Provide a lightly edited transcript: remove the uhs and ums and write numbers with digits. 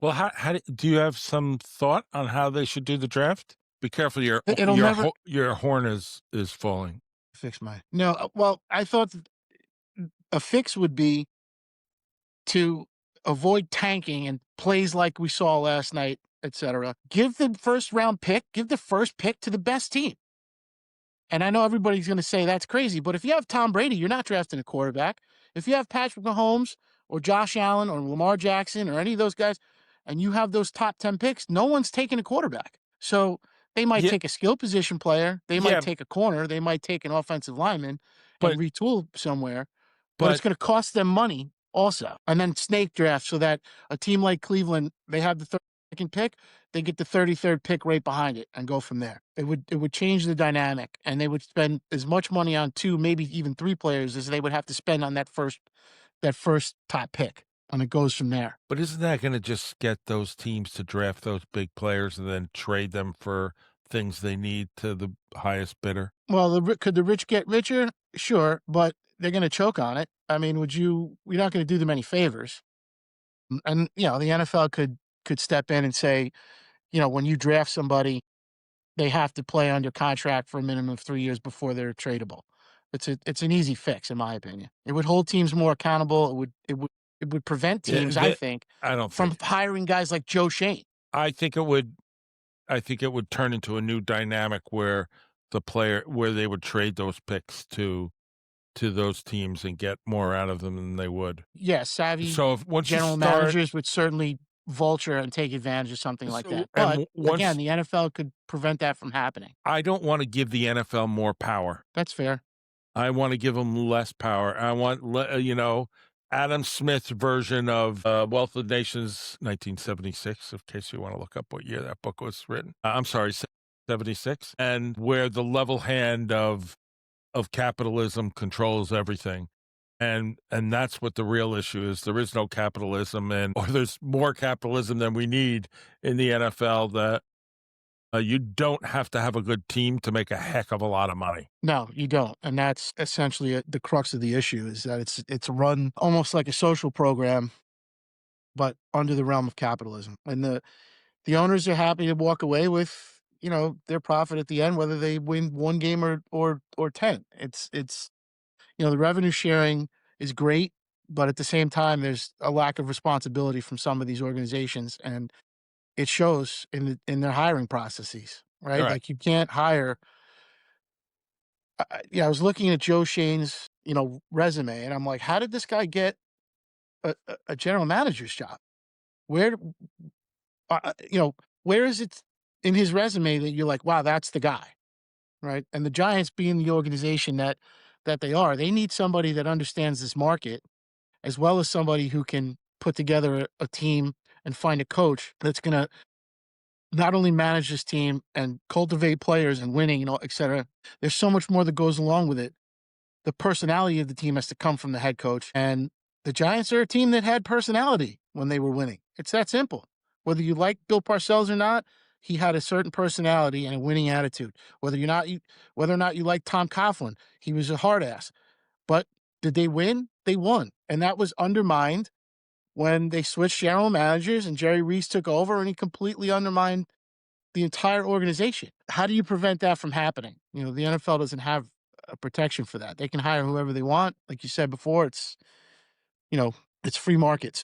Well, do you have some thought on how they should do the draft? Be careful, It'll never your horn is falling. fix my no. Well, I thought a fix would be to avoid tanking and plays like we saw last night, etc. Give the first round pick, give the first pick to the best team. And I know everybody's going to say that's crazy, but if you have Tom Brady, you're not drafting a quarterback. If you have Patrick Mahomes or Josh Allen or Lamar Jackson or any of those guys, and you have those top 10 picks, no one's taking a quarterback. So they might Yeah, take a skill position player, they might yeah, take a corner, they might take an offensive lineman and but retool somewhere, but it's but going to cost them money also. And then snake draft so that a team like Cleveland, they have the second pick, they get the 33rd pick right behind it and go from there. It would change the dynamic, and they would spend as much money on two, maybe even three players as they would have to spend on that first top pick, and it goes from there. but isn't that gonna just get those teams to draft those big players and then trade them for things they need to the highest bidder? Well, could the rich get richer? Sure, but they're going to choke on it. I mean, you're not going to do them any favors. And the NFL could step in and say, when you draft somebody, they have to play under contract for a minimum of 3 years before they're tradable. It's an easy fix, in my opinion. It would hold teams more accountable. It would prevent Yeah, teams, I think, I don't from think hiring guys like Joe Shane. I think it would turn into a new dynamic where they would trade those picks to those teams and get more out of them than they would. Yeah, savvy So if once you general start managers would certainly vulture and take advantage of something like so that. But again, once the NFL could prevent that from happening. I don't wanna give the NFL more power. That's fair. I wanna give them less power. I want Adam Smith's version of, Wealth of Nations, 1976, in case you wanna look up what year that book was written. I'm sorry, 76, and where the level hand of capitalism controls everything. And that's what the real issue is. There is no capitalism or there's more capitalism than we need in the NFL that you don't have to have a good team to make a heck of a lot of money. No, you don't, and that's essentially the crux of the issue is that it's run almost like a social program, but under the realm of capitalism. And the owners are happy to walk away with their profit at the end, whether they win one game or 10. It's the revenue sharing is great, but at the same time, there's a lack of responsibility from some of these organizations, and it shows in their hiring processes, right? Alright. Like you can't hire. Yeah, I was looking at Joe Shane's resume, and I'm like, how did this guy get a general manager's job? Where where is it in his resume that you're like, wow, that's the guy, right? And the Giants being the organization that they are, they need somebody that understands this market as well as somebody who can put together a team and find a coach that's going to not only manage this team and cultivate players and winning and all, et cetera. There's so much more that goes along with it. The personality of the team has to come from the head coach. And the Giants are a team that had personality when they were winning. It's that simple. Whether you like Bill Parcells or not, he had a certain personality and a winning attitude. Whether or not you like Tom Coughlin, he was a hard ass. But did they win? They won. And that was undermined when they switched general managers and Jerry Reese took over and he completely undermined the entire organization. How do you prevent that from happening? The NFL doesn't have a protection for that. They can hire whoever they want. Like you said before, you know, it's free markets.